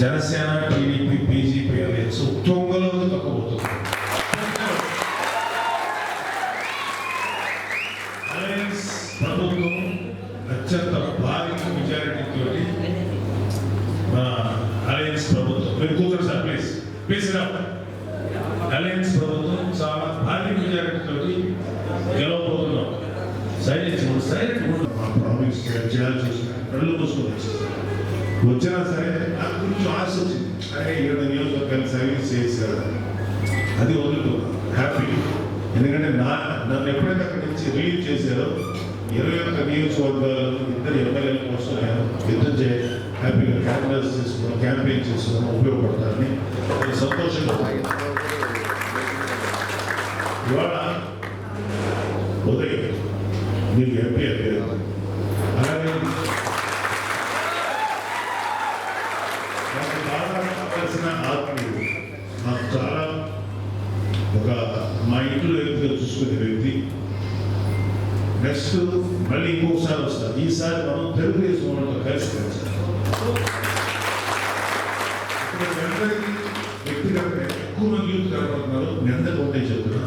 Janasena, TDP, BJP alliance ఉత్తొంగలో తగ్గబోతుంది. Alliance ప్రభుత్వం అత్యంత భారీ మెజారిటీతో అలయన్స్ ప్రభుత్వం మీరు కూర్చోండి సార్, ప్లీజ్ అలయన్స్ ప్రభుత్వం చాలా భారీ మెజారిటీతో గెలవబోతున్నాం. సైలెంట్ మా ప్రామిస్ చేయాల్సి వచ్చిన కళ్ళు మూసుకొని వచ్చినా సరే నాకు కొంచెం ఆశ వచ్చింది. అరే 7 నియోజకవర్గాలు సర్వీస్ చేసి కదా, అది వదులుకున్నాను హ్యాపీ. ఎందుకంటే నన్ను ఎప్పుడైతే అక్కడి నుంచి రిలీవ్ చేశారో 21 నియోజకవర్గాలు 2 ఎమ్మెల్యేల కోసం నేను యుద్ధం హ్యాపీగా క్యాన్వాస్ చేసుకున్నాను, క్యాంపెయిన్ చేసుకున్నాను, ఉపయోగపడతానని సంతోషంగా. ఇవాళ ఉదయం మీకు ఎంపీ అభ్యర్థి, అలాగే నాకు బాగా కావాల్సిన ఆత్మీయుడు, నాకు చాలా ఒక మా ఇంట్లో వ్యక్తిగా చూసుకునే వ్యక్తి. నెక్స్ట్ మళ్ళీ ఇంకొకసారి వస్తారు. ఈసారి మనం తెలుగుదేశం వాళ్ళతో కలిసి వ్యక్తిగతంగా ఎక్కువ మంది యూత్ కనపడుతున్నారు. మీ అందరికీ ఒకటే చెప్తున్నా,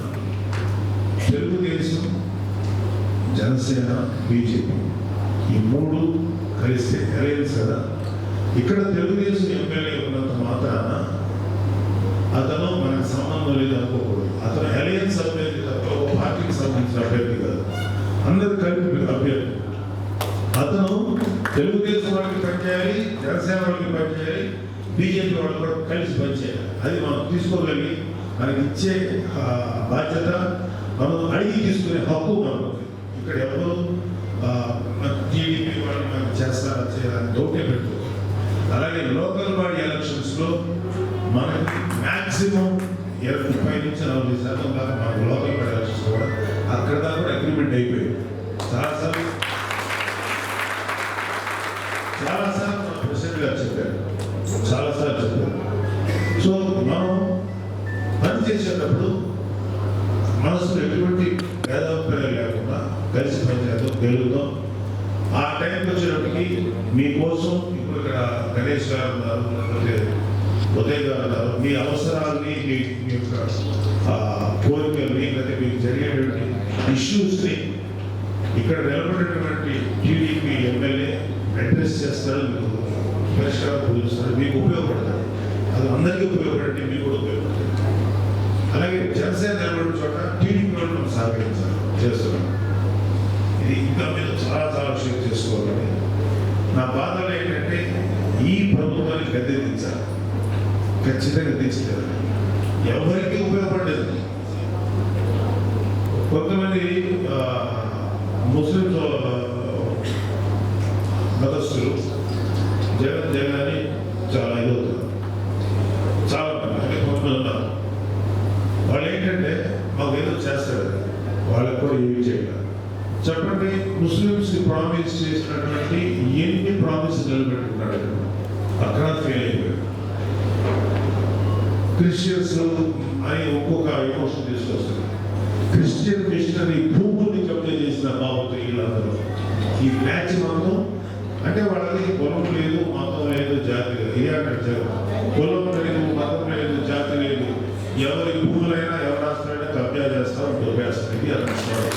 తెలుగుదేశం, జనసేన, బీజేపీ ఈ 3 కలిస్తే అలయన్స్ కదా. ఇక్కడ తెలుగుదేశం ఎమ్మెల్యే ఉన్నంత మాత్రాన అతను మనకు సంబంధం లేదు అనుకోకూడదు. అతను అలయన్స్ అభ్యర్థి తప్ప ఒక పార్టీకి సంబంధించిన అభ్యర్థి కాదు, అందరూ కలిపి అభ్యర్థి. అతను తెలుగుదేశం వాళ్ళకి పనిచేయాలి, జనసేన వాళ్ళకి పనిచేయాలి, బీజేపీ వాళ్ళు కూడా కలిసి పనిచేయాలి. అది మనం తీసుకోగలిగి మనకి ఇచ్చే బాధ్యత, మనం అడిగి తీసుకునే హక్కు మనకు. ఇక్కడ ఎవరు టీడీపీ వాళ్ళు మనకు చేస్తారా చేయాలని డౌటే పెట్టుకోవాలి. అలాగే లోకల్ బాడీ ఎలక్షన్స్లో మనకి మ్యాక్సిమం 30 నుంచి 40% దాకా మనకు లోకల్ బాడీ ఎలక్షన్స్ కూడా అక్కడ దాకా కూడా అగ్రిమెంట్ అయిపోయింది. చాలాసార్లు మన ప్రెసిడెంట్ గారు చెప్పారు, చాలాసార్లు చెప్పారు. సో మనం పని చేసేటప్పుడు మనసులో ఎటువంటి భేదాభిప్రాయాలు లేకుండా కలిసి పనిచేద్దాం, గెలుద్దాం. ఆ టైంకి వచ్చేటప్పటికి మీకోసం ఇప్పుడు ఇక్కడ గణేష్ గారు ఉన్నారు, లేకపోతే ఉదయ్ గారు ఉన్నారు. మీ అవసరాలని, మీ యొక్క కోరికల్ని, లేకపోతే మీకు జరిగేటువంటి ఇష్యూస్ని ఇక్కడ నిలబడేటువంటి టీడీపీ ఎమ్మెల్యే అడ్రస్ చేస్తారు, మీకు పరిష్కారం చూపిస్తారు, మీకు ఉపయోగపడతారు. అది అందరికీ ఉపయోగపడండి, మీకు కూడా ఉపయోగపడుతుంది. అలాగే జనసేన నిలబడిన చోట టీడీపీ వాళ్ళు మనం సహకరించాలి చేస్తున్నాం. ఇది ఇంకా మీరు చాలా షేర్ చేసుకోవాలని నా బాధలు ఏంటంటే, ఈ ప్రభుత్వాన్ని గద్దెదించాలి, ఖచ్చితంగా దించలేదు, ఎవరికి ఉపయోగపడలేదు. కొంతమంది ముస్లిం మతస్థులు జగన్ అని చాలా ఇదవుతారు. చాలా మంది అంటే కొంతమంది ఉన్నారు, వాళ్ళు ఏంటంటే మాకు ఏదో చేస్తారు, వాళ్ళకి కూడా ఏమి చేయాలి. చెప్పండి, ముస్లిమ్స్కి ప్రామిస్ చేసినటువంటి ఎన్ని ప్రామిస్ నిలబెట్టుకున్నాడు? అక్కడ ఫెయిల్ అయిపోయాడు. క్రిస్టియన్స్ అని ఒక్కొక్క ఎమోషన్ తీసుకొస్తారు. క్రిస్టియన్ మిషనరీ భూముల్ని కబ్జా చేసిన బాబుతో వీళ్ళందరూ ఈ బ్యాచ్ మొత్తం. అంటే వాళ్ళకి కులం లేదు, మతం లేదు, జాతి లేదు. ఇదే అంటారు, కులం లేదు, మతం లేదు, జాతి లేదు, ఎవరి భూములైనా ఎవరి రాష్ట్రాలైనా కబ్జా చేస్తారు, దొబ్బేస్తారు. ఇది అంటారు.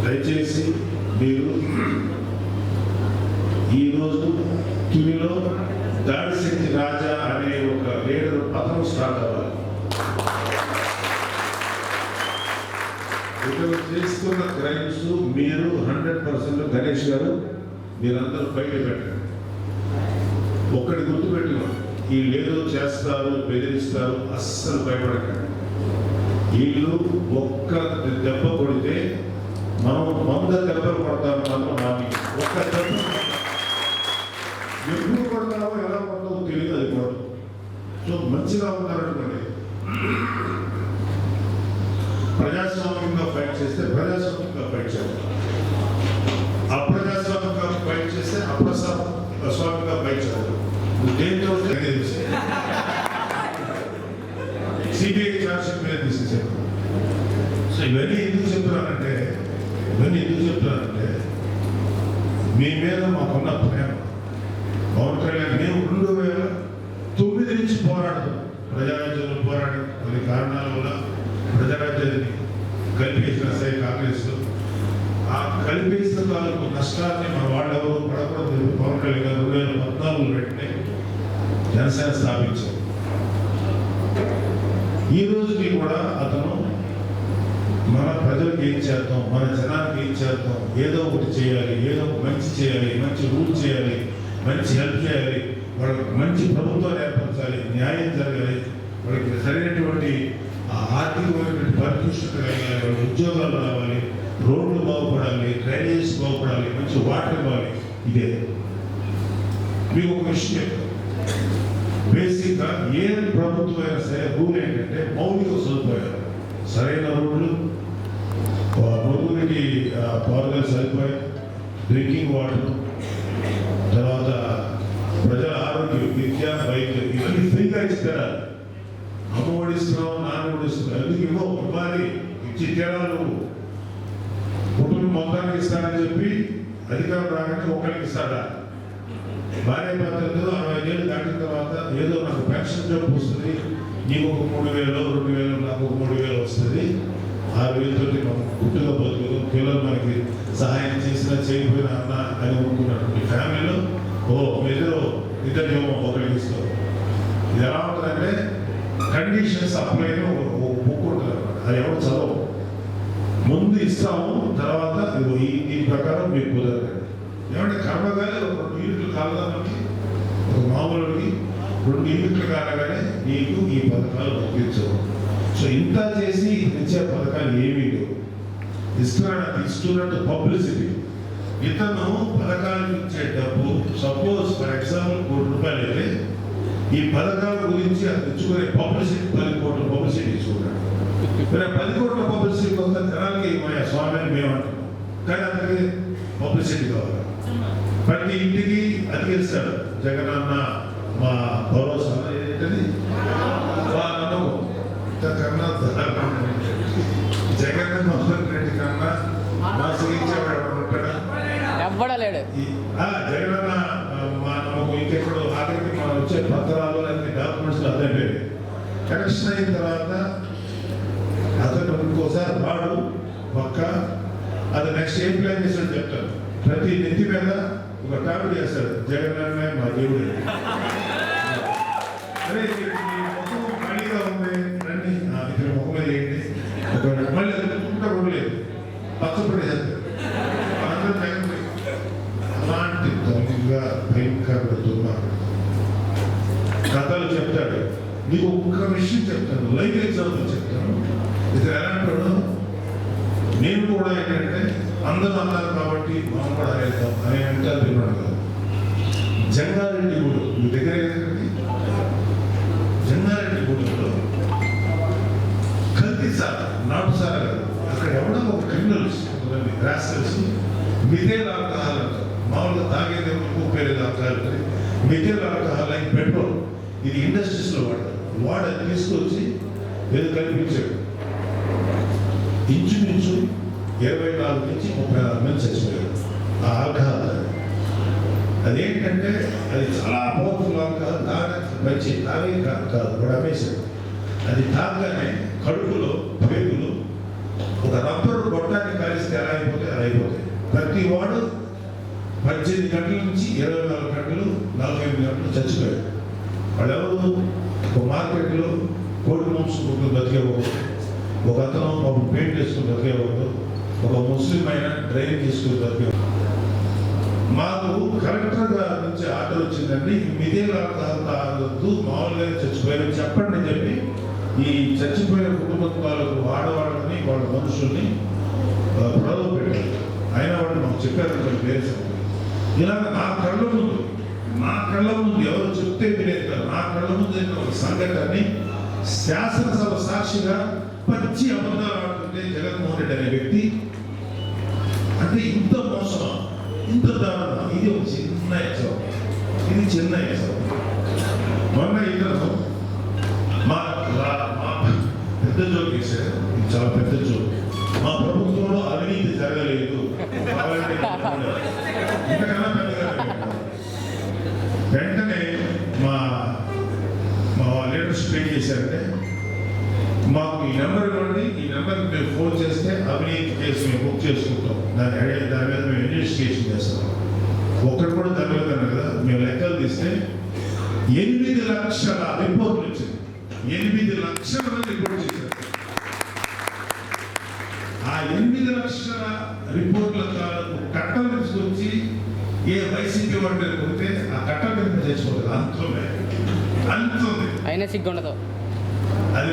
దయచేసి మీరు ఈరోజు తునిలో దాడిశక్తి రాజా అనే ఒక లీడర్ పథకం స్టార్ట్ అవ్వాలి. ఇక్కడ చేస్తున్న క్రైమ్స్ మీరు 100% గణేష్ గారు మీరందరూ బయట పెట్టండి. ఒక్కటి గుర్తుపెట్టుకోండి, వీళ్ళేదో చేస్తారు, బెదిరిస్తారు, అస్సలు భయపడకండి. వీళ్ళు ఒక్క దెబ్బ కొడితే మనం 100 దెబ్బలు కొడతాము. మాత్రం హామీ, ఒక్క దెబ్బ ఎప్పుడు కొడతామో ఎలా కొడతామో తెలియదు, అది కొడతాం. సో మంచిగా ఉన్నారనుకోండి, ప్రజాస్వామ్యంగా ఫైట్ చేస్తే ప్రజాస్వామ్యంగా ఫైట్ చేయాలి, అప్రజాస్వామ్యంగా ఫైట్ చేస్తే అప్రజాస్వామ్యంగా ఫైట్ చేయాలి. దేంతో సిబిఐ ఛార్జ్షీట్ మీద తీసేసారు. సో ఇవన్నీ ఎందుకు చెప్తున్నానంటే మీ మీద మాకున్న ప్రేమ. పవన్ కళ్యాణ్ మేము 2009 నుంచి పోరాడుతాం. ప్రజారాజ్యంలో పోరాడి కొన్ని కారణాల వల్ల ప్రజారాజ్యాన్ని కల్పించిన కాంగ్రెస్ ఆ కల్పించిన తాలూకు నష్టాన్ని మన వాళ్ళెవరూ పడకూడదు. పవన్ కళ్యాణ్ గారు 2014 వెంటనే జనసేన స్థాపించారు. ఈ రోజుకి కూడా అతను మన ప్రజలకు ఏం చేద్దాం, మన జనానికి ఏం చేద్దాం, ఏదో ఒకటి చేయాలి, ఏదో ఒక మంచి చేయాలి, మంచి రూల్ చేయాలి, మంచి హెల్ప్ చేయాలి, వాళ్ళకి మంచి ప్రభుత్వాన్ని ఏర్పరచాలి, న్యాయం జరగాలి, వాళ్ళకి సరైనటువంటి ఆర్థికమైనటువంటి పరిపుష్టత కలగాలి, వాళ్ళకి ఉద్యోగాలు రావాలి, రోడ్లు బాగుపడాలి, డ్రైనేజ్ బాగుపడాలి, మంచి వాటర్ ఇవ్వాలి. ఇదే మీకు ఒక విషయం చెప్తాను. బేసిక్గా ఏ ప్రభుత్వం అయినా సరే రూల్ ఏంటంటే మౌలిక సదుపాయాలు, సరైన రోడ్లు, మురుగునికి పారుదల సదుపాయం, డ్రింకింగ్ వాటర్, తర్వాత ప్రజల ఆరోగ్యం, విద్య, వైద్యం ఇవన్నీ ఫ్రీగా ఇస్తారా? అమ్మ ఓడిస్తున్నావు, నాన్న ఓడిస్తున్నావు, ఎందుకు ఇవ్వాలి? ఇచ్చి తీరాలు కుటుంబం మొత్తానికి ఇస్తానని చెప్పి అధికారం రాగానే ఒకరికి ఇస్తాడా? భార్య భర్తలు 65 ఏళ్ళు దాటిన తర్వాత ఏదో నాకు పెన్షన్ జాబ్ వస్తుంది, నీకు ఒక 3,000, 2,000, నాకు ఒక 3,000 వస్తుంది, 6,000 మనం గుట్టుగా బతుకులు, పిల్లలు మనకి సహాయం చేసినా చేయకపోయినా అన్న అని అనుకున్నటువంటి ఫ్యామిలీలో ఇద్దరు జీవం ఒకరికి ఇస్తారు. ఇది ఎలా ఉంటుందంటే కండిషన్స్ అప్లై ఒక బుక్ ఉంటుంది అన్నమాట. అది ఎవరు చదవవు. ముందు ఇస్తాము, తర్వాత ఈ ప్రకారం మీకు కుదరదు. ఏమంటే కర్మగానే ఒక 2 యూనిట్లు కాలదానికి, ఒక మామూలుకి 2 యూనిట్లు కాలగానే నీకు ఈ పథకాలు వర్తించవు. సో ఇంత చేసి ఇచ్చే పథకాలు ఏమీ లేవు. ఇస్తున్నట్టు పబ్లిసిటీ. ఇతను పథకాలు ఇచ్చే డబ్బు సపోజ్ ఫర్ ఎగ్జాంపుల్ ₹1,00,00,000 అయితే ఈ పథకాల గురించి అది ఇచ్చుకునే పబ్లిసిటీ 10 కోట్ల పబ్లిసిటీ ఇచ్చుకున్నాడు. 10 కోట్ల పబ్లిసిటీ కొంత జనాలకి స్వామి అని మేము అంటాం, కానీ అతనికి పబ్లిసిటీ కావాలి. ప్రతి ఇంటికి అతికిస్తాడు జగనన్న మా భరోసా ఏంటది కన్నా జగన్ రెడ్డి కన్నా ఎవ్వడలేడు జగనన్న మనకు ఇంకెప్పుడు ఆఖరికి మనం వచ్చే పత్రాలు అన్ని డాక్యుమెంట్స్ అదే కనెక్షన్ అయిన తర్వాత అతను ఇంకోసారి వాడు పక్క అది నెక్స్ట్ ఏం ప్లాన్ చేస్తాడు చెప్తాను. ప్రతి నెత్తి మీద ఒక టాపిక్ చేస్తాడు, జగన్ మా దేవుడు. అరే ముఖం ఖాళీగా ఉంది, రండి ఇక్కడ ముఖం మీద ఏంటి, మళ్ళీ అది ఉండలేదు, పచ్చపడేస్తారు. అందరూ జగన్ అలాంటి దొంగగా భయంకర దుర్మార్గం కథలు చెప్తాడు. నీకు ఒక్క విషయం చెప్తాను, లైవ్ ఎగ్జాంపుల్ చెప్తాను. ఇది ఎలాంటి నేను కూడా ఏంటంటే అందరూ అన్నారు కాబట్టి మనం కూడా అనేద్దాం అని అంటే అది కాదు. జంగారెడ్డి గూడు మీ దగ్గర ఏంటంటే జంగారెడ్డి గూడెంలో కల్తీ సార్ నాటు సార్ కాదు, అక్కడ ఎవడో ఒక క్రిమినల్స్ రాస్టల్స్ మిథైల్ ఆల్కహాల్ అంటారు. మామూలుగా తాగేది ఊపేది alcohol, methyl alcohol like petrol, ఇది ఇండస్ట్రీస్లో వాడు అది తీసుకొచ్చి ఏదో కల్పించాడు. ఇంచుమించు 24 నుంచి 34 మంది చచ్చిపోయారు ఆ ఆల్కహాల్. అదేంటంటే అది చాలా పవర్ఫుల్ ఆల్కహాల్, తాగడానికి మంచి తాగే కాదు కూడా అమ్మేశాడు. అది తాగగానే కడుపులో పేగులు ఒక రబ్బరు గొట్టాన్ని కాలిస్తే ఎలా అయిపోతే అలా అయిపోతాయి. ప్రతి వాడు 18 గంటల నుంచి 24 గంటలు 48 గంటలు చచ్చిపోయాడు. వాళ్ళెవరు ఒక మార్కెట్లో కోడి మాంసం బతికేవాడు, ఒక అతను ఒక పెయింట్ వేసుకుని బతికేవాడు, ఒక ముస్లిం అయినా డ్రైవింగ్ చేసుకుని బతికేవాడు. మాకు కలెక్టర్ గారి నుంచి ఆర్డర్ వచ్చిందండి, మిదే తాగొద్దు, మామూలుగా చచ్చిపోయారని చెప్పండి అని చెప్పి ఈ చచ్చిపోయిన కుటుంబాలకు ఆడవాళ్ళని వాళ్ళ మనుషుల్ని ప్రలోభ పెట్టారు. అయినా వాళ్ళు మాకు చెప్పారు పేరు. ఇలాగ నా కళ్ళ ముందు ఎవరు చెప్తే వినేది కాదు, నా కళ్ళ ముందు ఒక సంఘటనని శాసనసభ సాక్షిగా పచ్చి అబద్ధాలు ఆడుతుంటే జగన్మోహన్ రెడ్డి అనే వ్యక్తి అంటే ఇంత మోసం, ఇంత దారుణం. ఇది ఒక చిన్న ఎగ్జాంపుల్, ఇది చిన్న ఎగ్జాంపుల్. మొన్న ఇతను మా పెద్ద జోక్ వేశారు, ఇది చాలా పెద్ద జోక్. మా ప్రభుత్వంలో అవినీతి జరగలేదు, చేశారంటే మాకు ఈ నెంబర్ ఇవ్వండి, ఈ నెంబర్కి మేము ఫోన్ చేస్తే అవినీతి కేసు మేము బుక్ చేసుకుంటాం, దాని మీద మేము ఇన్వెస్టిగేషన్ చేస్తాం. ఒక్కటి కూడా తగ్గలేదు కదా. మేము లెక్కలు తీస్తే 8 లక్షల రిపోర్ట్లు వచ్చింది. 8 లక్షల మంది రిపోర్ట్ చేశారు. ఆ 8 లక్షల రిపోర్ట్ల తాలూకు కట్టలు తీసుకొచ్చి ఏ వైసీపీ వాడి మీద కొడితే ఆ కట్టల మీద తెచ్చుకోలేదు. అంత ఉంది అయినా సిగ్గుండదు. అది